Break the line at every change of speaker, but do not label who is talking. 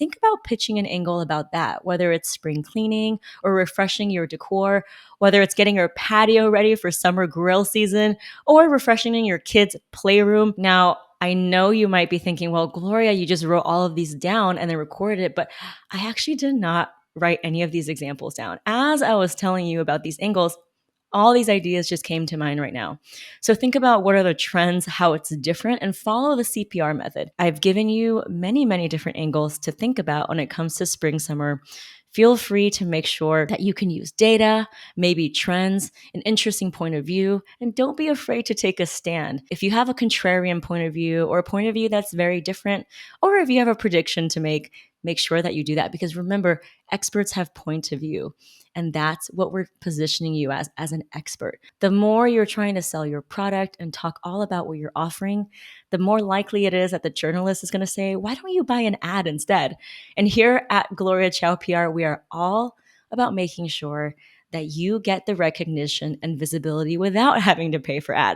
think about pitching an angle about that, whether it's spring cleaning or refreshing your decor, whether it's getting your patio ready for summer grill season or refreshing your kids' playroom. Now, I know you might be thinking, well, Gloria, you just wrote all of these down and then recorded it, but I actually did not write any of these examples down. As I was telling you about these angles, all these ideas just came to mind right now. So think about what are the trends, how it's different, and follow the CPR method. I've given you many, many different angles to think about when it comes to spring, summer. Feel free to make sure that you can use data, maybe trends, an interesting point of view, and don't be afraid to take a stand. If you have a contrarian point of view or a point of view that's very different, or if you have a prediction to make sure that you do that. Because remember, experts have point of view. And that's what we're positioning you as an expert. The more you're trying to sell your product and talk all about what you're offering, the more likely it is that the journalist is going to say, why don't you buy an ad instead? And here at Gloria Chou PR, we are all about making sure that you get the recognition and visibility without having to pay for ads.